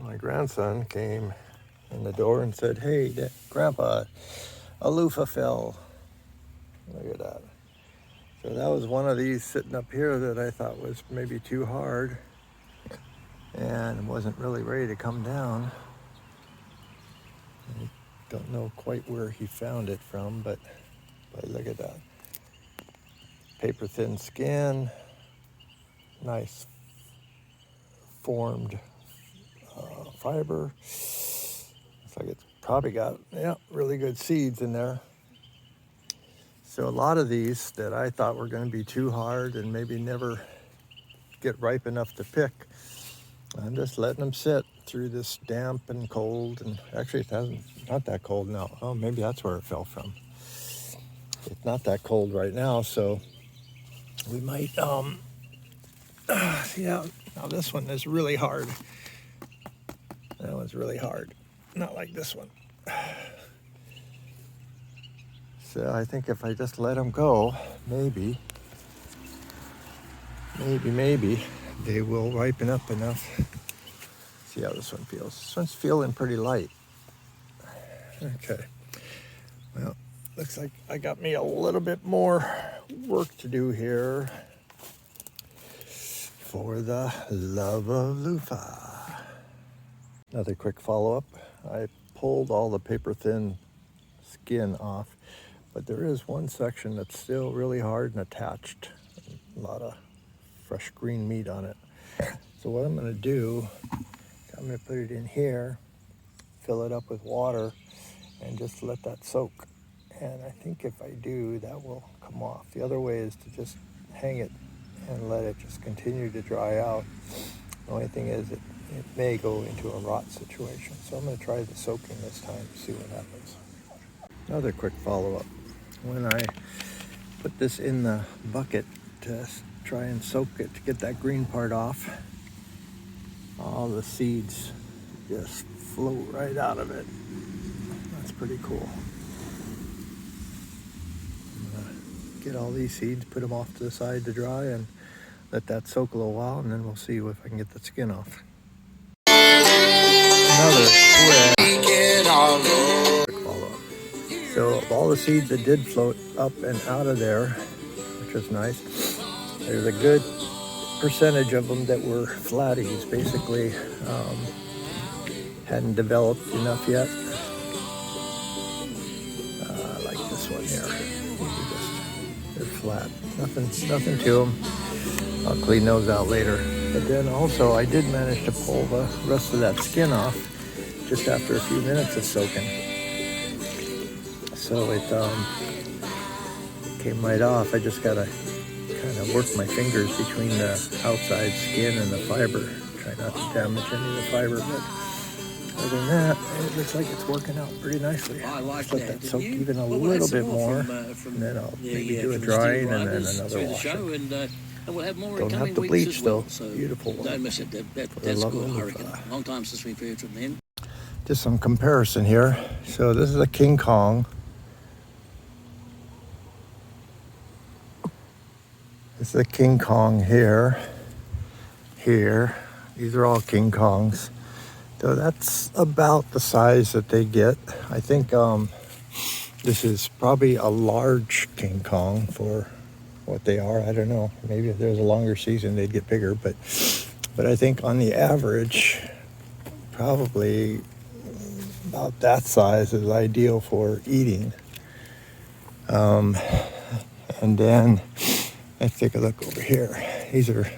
My grandson came in the door and said, "Hey, Grandpa, a loofah fell." Look at that. So that was one of these sitting up here that I thought was maybe too hard and wasn't really ready to come down. I don't know quite where he found it from, but look at that. Paper thin skin, nice formed fiber. Looks like it's probably got, really good seeds in there. So a lot of these that I thought were going to be too hard and maybe never get ripe enough to pick, I'm just letting them sit through this damp and cold. And actually it's not that cold now. Oh, maybe that's where it fell from. It's not that cold right now, so we might, now this one is really hard. That one's really hard. Not like this one. So I think if I just let them go, maybe they will ripen up enough. See how this one feels. This one's feeling pretty light. Okay. Well, looks like I got me a little bit more work to do here for the love of luffa. Another quick follow-up. I pulled all the paper thin skin off, but there is one section that's still really hard and attached. A lot of fresh green meat on it. So what I'm going to do, I'm going to put it in here, fill it up with water, and just let that soak. And I think if I do, that will come off. The other way is to just hang it and let it just continue to dry out. The only thing is it may go into a rot situation. So I'm going to try the soaking this time to see what happens. Another quick follow-up. When I put this in the bucket to try and soak it to get that green part off, all the seeds just float right out of it. That's pretty cool. I'm gonna get all these seeds, put them off to the side to dry, and let that soak a little while, and then we'll see if I can get the skin off. Another quick follow-up. So of all the seeds that did float up and out of there, which was nice, there's a good percentage of them that were flatties, basically hadn't developed enough yet. Like this one here. They're flat. Nothing to them. I'll clean those out later. But then also I did manage to pull the rest of that skin off just after a few minutes of soaking. So it came right off. I just gotta kind of work my fingers between the outside skin and the fiber. Try not to damage any of the fiber, but other than that, it looks like it's working out pretty nicely. I like let that soak even a little bit more, and then I'll maybe do a drying and then another washing. And we'll have more Don't have to bleach though. So beautiful one. Don't miss it. That's good, I reckon. Long time since we've heard from them. Just some comparison here. So this is a King Kong. This is a King Kong here. These are all King Kongs. So that's about the size that they get. I think this is probably a large King Kong for what they are. I don't know. Maybe if there's a longer season, they'd get bigger. But I think on the average, probably about that size is ideal for eating. And then let's take a look over here. These are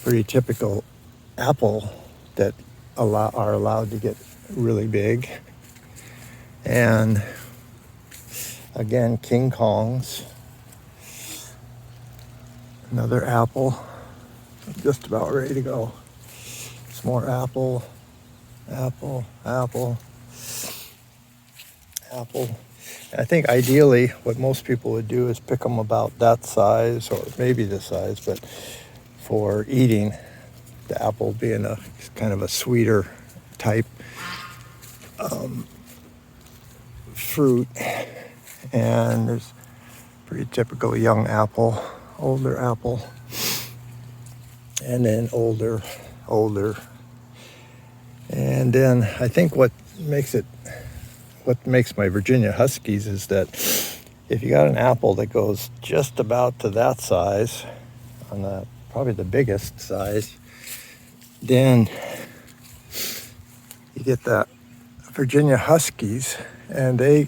pretty typical apple that are allowed to get really big. And again, King Kongs. Another apple, just about ready to go. Some more apple. I think ideally what most people would do is pick them about that size or maybe this size, but for eating, the apple being a kind of a sweeter type fruit. And there's pretty typical young apple, older apple, and then older. And then I think what makes my Virginia Huskies is that if you got an apple that goes just about to that size, on probably the biggest size, then you get the Virginia Huskies, and they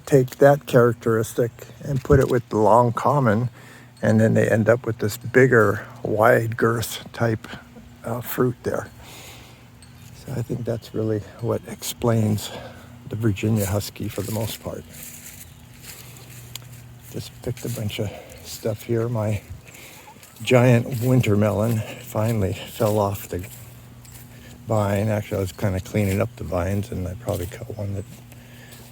take that characteristic and put it with the long common, and then they end up with this bigger, wide girth type fruit there. So I think that's really what explains the Virginia Husky for the most part. Just picked a bunch of stuff here. My giant winter melon finally fell off the vine. Actually, I was kind of cleaning up the vines, and I probably cut one that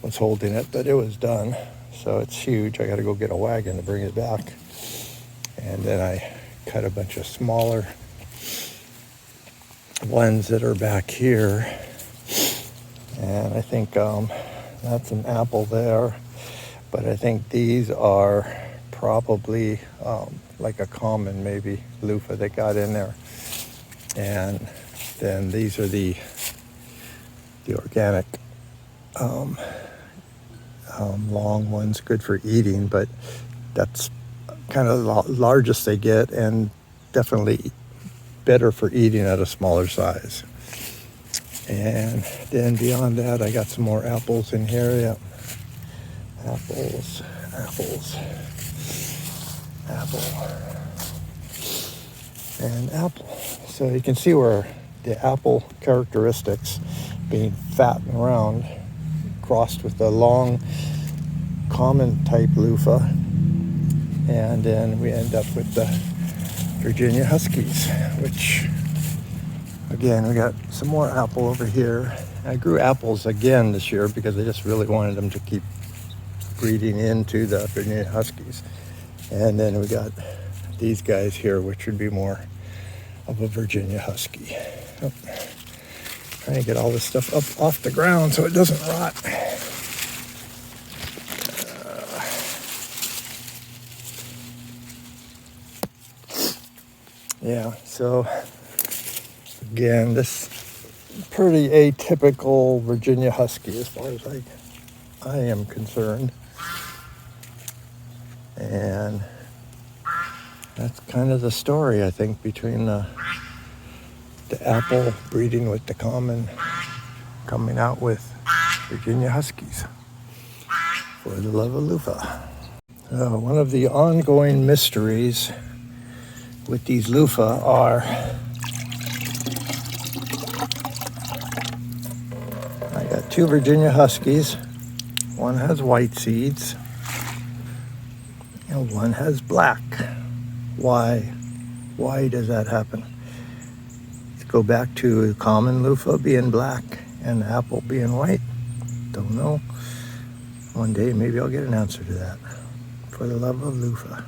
was holding it, but it was done. So it's huge. I got to go get a wagon to bring it back. And then I cut a bunch of smaller ones that are back here. And I think that's an apple there. But I think these are probably like a common, maybe luffa that got in there. And then these are the organic long ones, good for eating, but that's kind of the largest they get, and definitely better for eating at a smaller size. And then beyond that, I got some more apples in here. Yep. Apples, apple, and apple. So you can see where the apple characteristics, being fat and round, crossed with the long common type luffa, and then we end up with the Virginia Huskies, which again, we got some more apple over here. I grew apples again this year because I just really wanted them to keep breeding into the Virginia Huskies. And then we got these guys here, which would be more of a Virginia Husky. Oh, trying to get all this stuff up off the ground so it doesn't rot. Yeah, so again, this pretty atypical Virginia Husky as far as I am concerned. And that's kind of the story, I think, between the apple breeding with the common, coming out with Virginia Huskies for the luffa-loofa. One of the ongoing mysteries with these luffa are, I got two Virginia Huskies. One has white seeds and one has black. Why does that happen? Let's go back to common luffa being black and the apple being white. Don't know. One day maybe I'll get an answer to that. For the love of luffa.